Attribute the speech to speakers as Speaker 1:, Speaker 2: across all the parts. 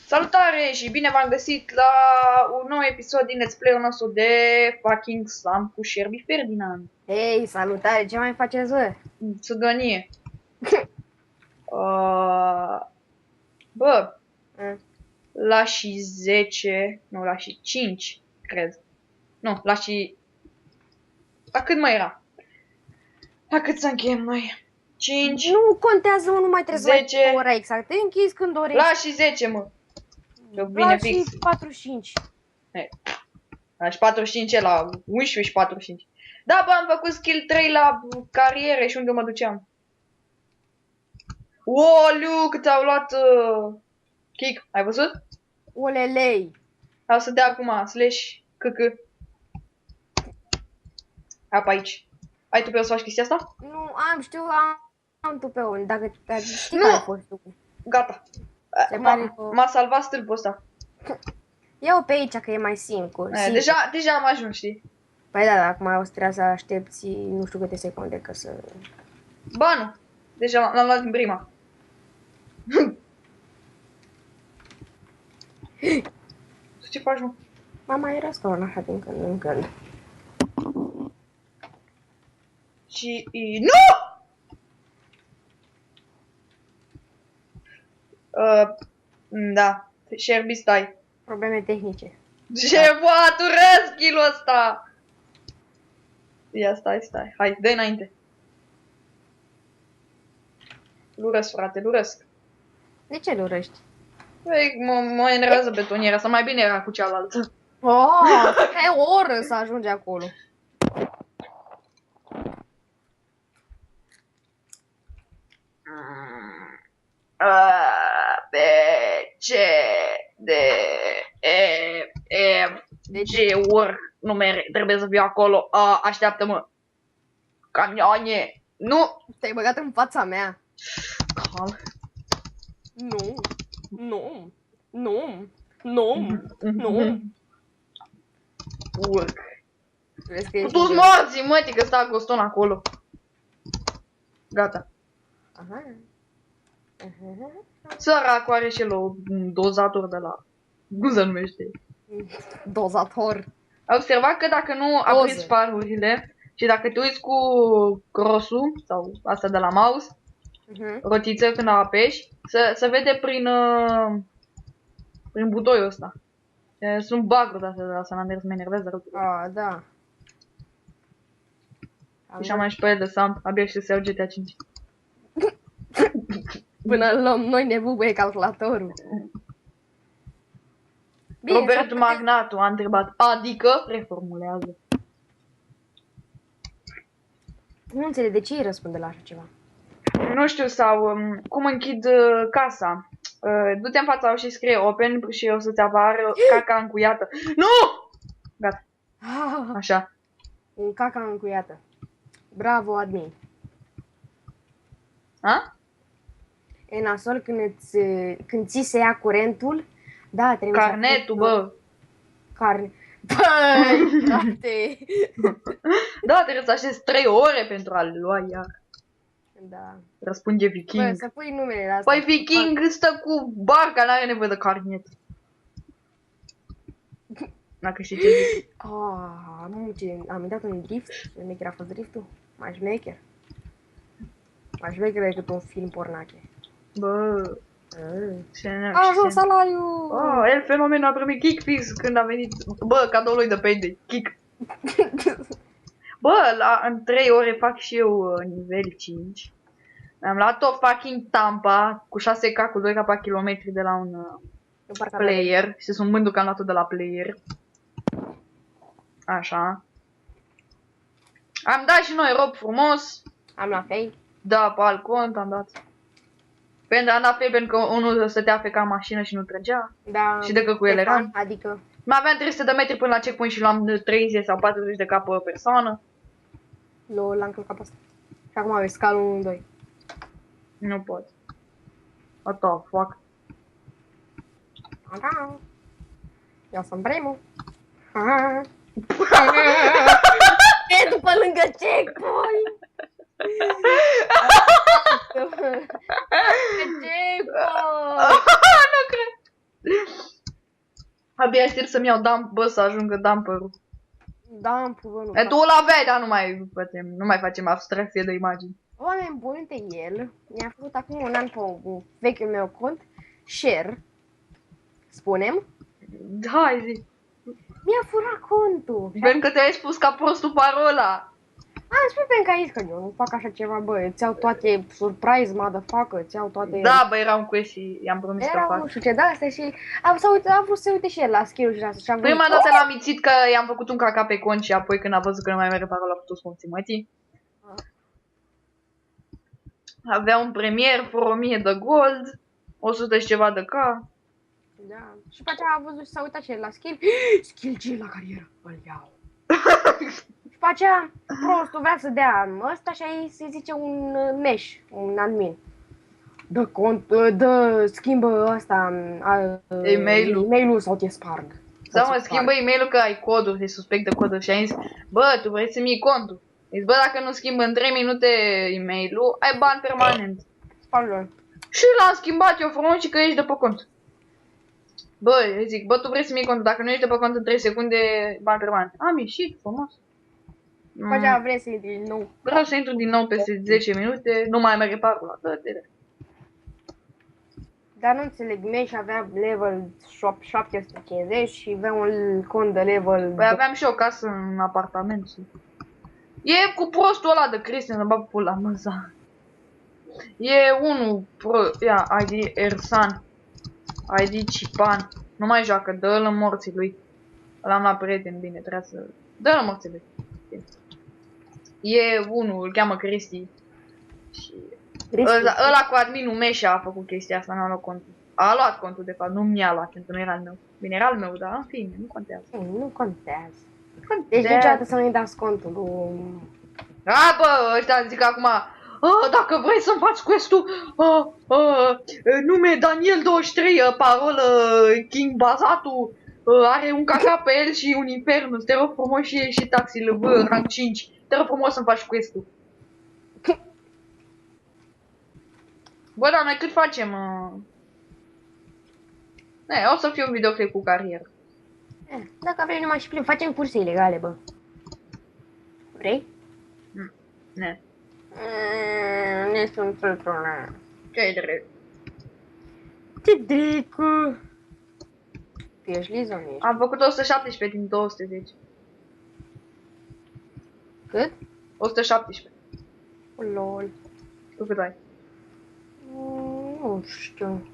Speaker 1: Salutare și bine v-am găsit la un nou episod din Let's Play-ul nostru de fucking Slam cu Sherby Ferdinand.
Speaker 2: Hei, salutare, ce mai faceți, bă?
Speaker 1: Țugănie. Bă, la și 10, nu, la și 5, cred. Nu, la și... La cât mai era? La cât să încheiem noi? 5,
Speaker 2: Nu contează, nu mai trebuie
Speaker 1: 10,
Speaker 2: să mai ora exact. Te închizi când dorești.
Speaker 1: la și 10, mă. Bine
Speaker 2: La
Speaker 1: fix.
Speaker 2: și 45.
Speaker 1: La și 45, la 11 și 45. Da, bă, am făcut skill 3 la cariere și unde mă duceam. Oliu, cât au luat kick. Ai văzut?
Speaker 2: Olelei.
Speaker 1: O să dea acum slash KK. Hai pe aici. Ai tu pe o să faci chestia asta?
Speaker 2: Nu, am tu pe unul, dacă știi
Speaker 1: Nu.
Speaker 2: care a fost tu.
Speaker 1: Gata.
Speaker 2: Se pare că...
Speaker 1: M-a salvat stâlpul ăsta.
Speaker 2: Ia-o pe aici, că e mai simplu.
Speaker 1: Deja am ajuns, știi?
Speaker 2: Păi da, acum o să trebuie să aștepți nu știu câte secunde ca să...
Speaker 1: Ba nu. Deja l-am luat din prima. Tu ce faci, mă?
Speaker 2: Mama era scaun așa din când în când.
Speaker 1: Și... Nu! Da. Sherby, stai.
Speaker 2: Probleme tehnice.
Speaker 1: Ce bătură skill-ul ăsta! Ia, stai. Hai, dă înainte. Lurăsc, frate, lurăsc.
Speaker 2: De ce urăști?
Speaker 1: Păi, mă enervează betoniera asta, mai bine era cu cealaltă.
Speaker 2: Oh, e o oră să ajungi acolo.
Speaker 1: A, B, C, D, E, F, G, urc, numere, trebuie să fiu acolo. Așteaptă-mă. Camioane. Nu!
Speaker 2: Te-ai băgat în fața mea.
Speaker 1: Calm.
Speaker 2: Nu.
Speaker 1: Urc.
Speaker 2: Vezi că ești
Speaker 1: Tu-ți morți, mătii, că stă Agoston acolo. Gata.
Speaker 2: Aha.
Speaker 1: Săracul are și el un dozator de la... Cum se numește?
Speaker 2: Dozator.
Speaker 1: Ai observat că dacă nu apriți farurile și dacă te uiți cu crossul sau asta de la mouse, rotiță când apeși, se vede prin butoiul ăsta. Sunt bug-uri astea de la San Andreas, mă enervează rău.
Speaker 2: Da.
Speaker 1: Și am mai și pe el de Sam, abia și să iau GTA 5.
Speaker 2: Până luăm noi ne bubuie calculatorul. Bine,
Speaker 1: Robert Magnatu a întrebat, adică reformulează.
Speaker 2: Nu înțeleg de ce îi răspunde la așa ceva.
Speaker 1: Nu știu, sau cum închid casa. Du-te în fața și scrie open și o să-ți apară caca încuiată. Nu! Gata, așa.
Speaker 2: Un caca încuiată. Bravo, admin.
Speaker 1: A?
Speaker 2: E nasol când ți se ia curentul. Da, trebuie
Speaker 1: Carnetul, bă.
Speaker 2: Carne. Băi, frate.
Speaker 1: Da, trebuie să aștepți 3 ore pentru a-l lua iar.
Speaker 2: Da.
Speaker 1: Răspunde
Speaker 2: Bă,
Speaker 1: Viking.
Speaker 2: să pui numele la asta.
Speaker 1: Păi Viking stă cu barca, n-are nevoie de carnet. Dacă știi ce zic.
Speaker 2: Am intrat în drift. Șmecher a fost driftul. Mai șmecher. Mai șmecher decât un film pornache.
Speaker 1: Bă, ce
Speaker 2: A ajuns salariu!
Speaker 1: El fenomen a primit kick fix când a venit. Bă, cadoul lui de payday. Kick. Bă, în 3 ore fac și eu nivel 5. Am luat o fucking Tampa cu 6k cu 2k pe kilometri de la un player. Și sunt mândru că am luat-o de la player. Așa. Am dat și noi rob frumos.
Speaker 2: Am la fei.
Speaker 1: Da, pe alt cont am dat. Am dat fei pentru că unul stătea pe ca mașină și nu trăgea.
Speaker 2: Da.
Speaker 1: Și de că cu el eram.
Speaker 2: Adică.
Speaker 1: Mai aveam 300 de metri până la checkpoint și luam 30 sau 40 de cap pe persoană.
Speaker 2: L-am călcat pe asta. Și acum aveți scalul 1-2.
Speaker 1: Nu pot. What the fuck?
Speaker 2: Da. Eu sunt primul. E după lângă checkpoint. Checkpoint.
Speaker 1: Nu cred. Abia aștept să-mi iau dump, bă, să ajungă dumper-ul.
Speaker 2: Dump-ul, nu.
Speaker 1: E, tu îl aveai, dar nu mai facem abstracție de imagini.
Speaker 2: Oameni buni, uite el mi-a făcut acum un an pe vechiul meu cont, share, spunem,
Speaker 1: Hai, zi.
Speaker 2: mi-a furat contul.
Speaker 1: Pentru că te-ai spus ca prostul parola.
Speaker 2: Spui pentru că aici că eu nu fac așa ceva, bă, îți iau toate surprise, motherfucker, îți iau toate...
Speaker 1: Da, bă, era un quest și i-am promis că
Speaker 2: Erau
Speaker 1: fac.
Speaker 2: nu știu ce, da, și am vrut să uite și el la skill-uri și la asta și am
Speaker 1: Prima
Speaker 2: văzut,
Speaker 1: dată l-am mițit că i-am făcut un caca pe cont și apoi când a văzut că nu mai merge parola a putut să mă ții. Avea un premier for 1000 de gold, 100 și ceva de K.
Speaker 2: da, și pe aceea a văzut și s-a uitat și el la skill, skill G la carieră, îl iau. Și pe aceea prostul vrea să dea ăsta și aici se zice un mesh, un admin. Schimbă asta, e-mail-ul sau te sparg.
Speaker 1: Da, mă, schimbă e-mail-ul că ai coduri, te suspect de coduri și ai zis, bă, tu vrei să-mi iei contul. Zic, bă, dacă nu schimb în 3 minute e-mail-ul, ai bani permanent.
Speaker 2: Sparg.
Speaker 1: Și l-am schimbat eu frumos și că ești de pe cont. Bă, zic, bă, tu vrei să-mi iei contul, dacă nu ești de pe cont în 3 secunde, bani permanent. Am ieșit, frumos.
Speaker 2: După aceea vrei să intri din nou.
Speaker 1: Vreau să intru din nou peste 10 minute, nu mai merge parola, dă-te.
Speaker 2: Dar nu înțeleg, Mesh avea level 750 și avea un cont de level...
Speaker 1: Păi aveam și o casă în apartament și... E cu prostul ăla de Cristian, îmi bag pula măza. E unul pro... Ia, ID Ersan. ID Cipan. Nu mai joacă, dă-l în morții lui. L-am la prieten, bine, trebuie să... Dă-l în morții lui. E unul, îl cheamă Cristi. Și... Ăla cu adminul Meșa a făcut chestia asta, n-a luat contul. A luat contul, de fapt, nu mi-a luat, pentru că nu era al meu. Bine, era al meu, dar în fine, nu contează.
Speaker 2: Nu contează. Deci niciodată să nu-i dați contul lui...
Speaker 1: A, bă, ăștia zic acum, dacă vrei să-mi faci quest-ul, nume Daniel23, parolă King Bazatu, are un caca pe el și un infernus, te rog frumos și taxi LV, rang 5, te rog frumos să-mi faci quest-ul. Bă, dar noi cât facem? O să fie un videoclip cu carieră.
Speaker 2: Dacă vrei numai și plim, facem curse ilegale, bă. Vrei?
Speaker 1: Ne.
Speaker 2: Nu sunt într-una.
Speaker 1: Ce-i drept?
Speaker 2: Ce drecu? Tu ești Liza, nu ești?
Speaker 1: Am făcut 117 din 210.
Speaker 2: Cât?
Speaker 1: 117.
Speaker 2: Lol.
Speaker 1: Tu cât ai?
Speaker 2: Nu știu.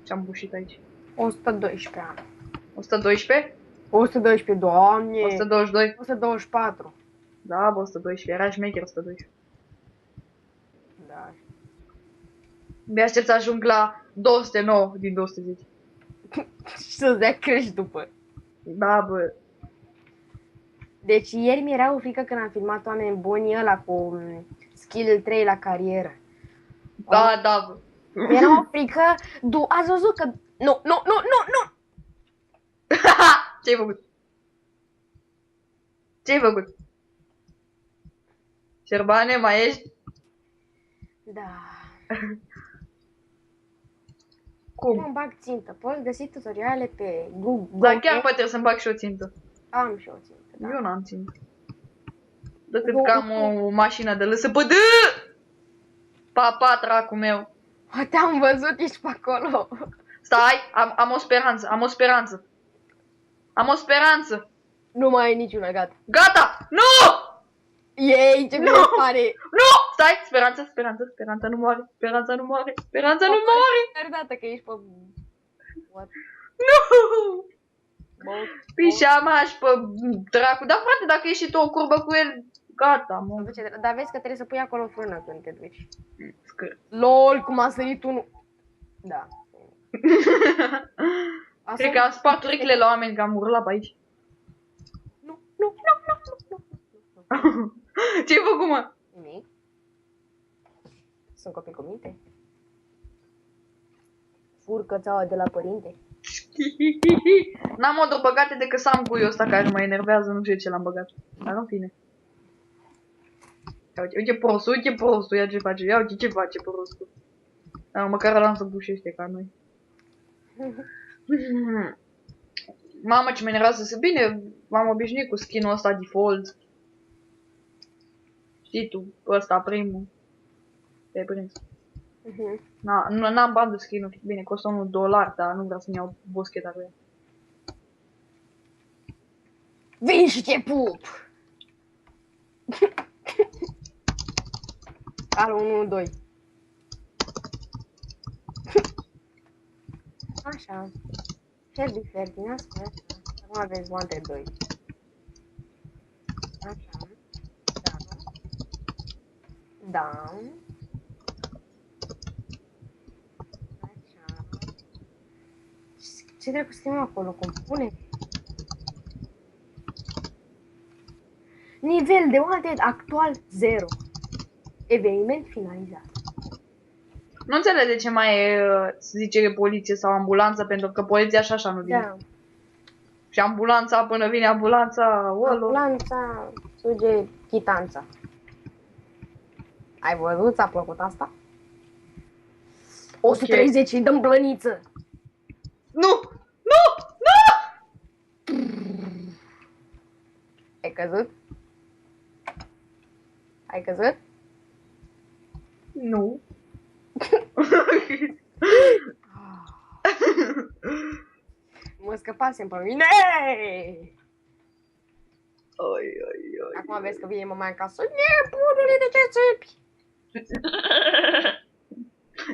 Speaker 1: Ce-am bușit aici?
Speaker 2: 112 ani.
Speaker 1: 112?
Speaker 2: 112, doamne!
Speaker 1: 122?
Speaker 2: 124.
Speaker 1: Da, bă, 112. Era șmecher 112.
Speaker 2: Da.
Speaker 1: Mi-a aștept să ajung la 209 din 210.
Speaker 2: Și să-ți dea crești după.
Speaker 1: Da, bă.
Speaker 2: Deci ieri mi-era o frică când am filmat Oameni Buni ăla cu skill 3 la carieră.
Speaker 1: Da, da, bă.
Speaker 2: Mi-era o frică, ați văzut că... Nu!
Speaker 1: Ce-ai făcut? Ce-ai făcut? Șerbane, mai ești?
Speaker 2: Da.
Speaker 1: Cum?
Speaker 2: Cum bag țintă? Poți găsi tutoriale pe Google.
Speaker 1: Da, chiar poate trebuie să-mi bag și o țintă.
Speaker 2: Am și o țintă, da.
Speaker 1: Eu n-am țintă. Decât că am o mașină de lăsă pădă! Papa, dracul meu.
Speaker 2: Te-am văzut, ești pe acolo.
Speaker 1: Stai, am o speranță, am o speranță. Am o speranță.
Speaker 2: Nu mai ai niciuna, gata.
Speaker 1: Gata! Nu!
Speaker 2: Ei, ce mi pare.
Speaker 1: Nu! Stai, speranța nu moare, speranța nu moare, speranța nu moare!
Speaker 2: Fiecare că ești pe... What?
Speaker 1: Nu!
Speaker 2: Bă,
Speaker 1: Pișamaș pe dracu, dar frate, dacă ești și tu o curbă cu el, gata, mă.
Speaker 2: dar vezi că trebuie să pui acolo frână când te duci.
Speaker 1: Scăr.
Speaker 2: LOL, cum a sărit unul. Da.
Speaker 1: Cred că am spart urechile la oameni, că am urlat pe aici.
Speaker 2: Nu.
Speaker 1: Ce-ai făcut, mă?
Speaker 2: Nimic. Sunt copii cu minte. Fur cățaua de la părinte.
Speaker 1: N-am moduri băgate decât să am cuiul ăsta care mă enervează, nu știu ce l-am băgat. Dar în fine. Uite prostul, ia ce face, ia uite ce face prostul. Dar măcar l-am să bușește ca noi. Mamă, ce mineroasă să bine, m-am obișnuit cu skin-ul ăsta default. Știi tu, ăsta primul. Te-ai prins. N-am bani de skin-uri, bine, costă $1, dar nu vreau să-mi iau boscheta cu ea.
Speaker 2: Vin și te pup! Al 1-2. Așa. Herbie Ferdinand, spune așa. Acum aveți Wanted 2. Așa. Da. Așa. Ce trebuie să scriem acolo? Compune? Nivel de Wanted actual 0. Eveniment finalizat.
Speaker 1: Nu înțeleg de ce mai e, să zice, poliție sau ambulanță, pentru că poliția așa nu vine.
Speaker 2: Da.
Speaker 1: Și ambulanța, până vine ambulanța, olo.
Speaker 2: Ambulanța suge chitanța. Ai văzut? Ți-a plăcut asta? 130 îi dăm blăniță.
Speaker 1: Nu! Nu! Nu!
Speaker 2: Ai căzut? Ai căzut?
Speaker 1: Nu.
Speaker 2: Mă scăpasem pe mine!
Speaker 1: Ai.
Speaker 2: Acum vezi că vine mama acasă. Nebunule, de ce țipi?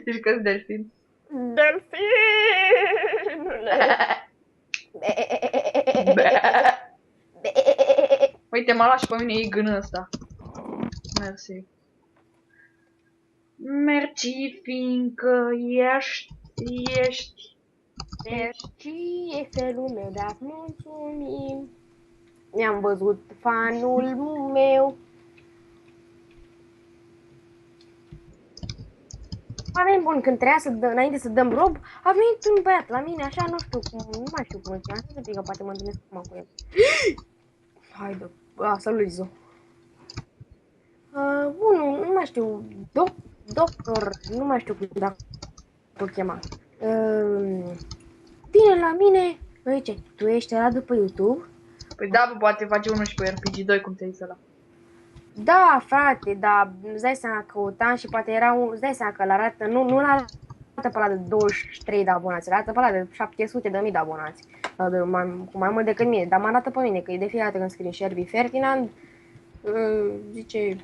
Speaker 1: Ești că-s delfin.
Speaker 2: Delfinule!
Speaker 1: Uite, mă lași pe mine, iei gână ăsta. Mersi. Merci, fiindcă ești.
Speaker 2: Merci, este lumea de-a mulțumim. Mi-am văzut fanul meu. Oameni buni, când trebuia să înainte să dăm rob, a venit un băiat la mine, așa, nu știu cum, nu mai știu cum îl cheamă, să că poate mă întâlnesc acum cu el. Haide, salut, Lizo. Bun, nu mai știu, doctor, nu mai știu cum dacă îl chema. Vine la mine, mă zice, tu ești ăla după YouTube?
Speaker 1: Păi da, poate face unul și pe RPG2, cum ți-ai zis ăla.
Speaker 2: Da, frate, dar îți dai seama că căutam și poate era un, îți dai seama că l-arată, nu l-arată pe ăla de 23 de abonați, l-arată pe ăla de 700.000 de abonați, cu mai mult decât mine, dar mă arată pe mine, că e de fiecare dată când scrie Herbie Ferdinand, zice,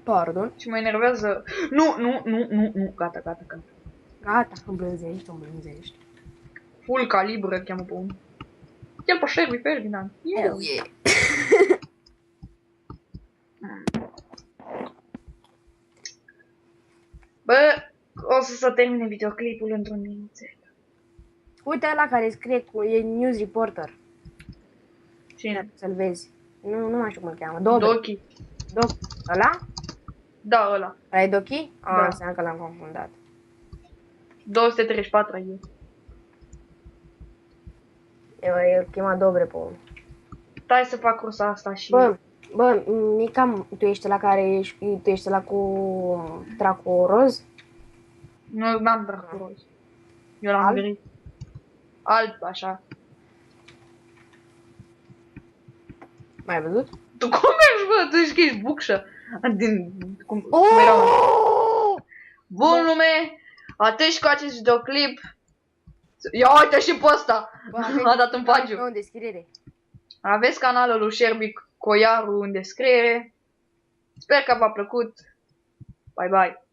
Speaker 2: pardon.
Speaker 1: Și mă enervează, nu, gata.
Speaker 2: Gata, îmblânzești.
Speaker 1: Full calibră cheamă pe unul. Cheamă pe Herbie Ferdinand.
Speaker 2: Hell yeah.
Speaker 1: Bă, o să se termine videoclipul într-un minuțel.
Speaker 2: Uite ăla care scrie cu, e news reporter.
Speaker 1: Cine?
Speaker 2: Să-l vezi. Nu mai știu cum îl cheamă.
Speaker 1: Doki.
Speaker 2: Ăla?
Speaker 1: Da, ăla.
Speaker 2: Ăla e Doki?
Speaker 1: Da.
Speaker 2: Înseamnă că l-am confundat.
Speaker 1: 234 e.
Speaker 2: El chema Dobre pe unul.
Speaker 1: Stai să fac cursa asta și...
Speaker 2: Bă, Nica, tu ești ăla care tu ești ăla cu dracu roz?
Speaker 1: Nu, n-am dracu roz. Eu l-am gri. Alb, așa.
Speaker 2: Mai ai văzut?
Speaker 1: Tu cum ești, bă? Tu ești că ești bucșă. Cum erau. Bun lume, atât și cu acest videoclip. Ia uite și pe ăsta. A dat în pagiu.
Speaker 2: În descriere.
Speaker 1: Aveți canalul lui Herbie Coiaru în descriere. Sper că v-a plăcut. Bye bye.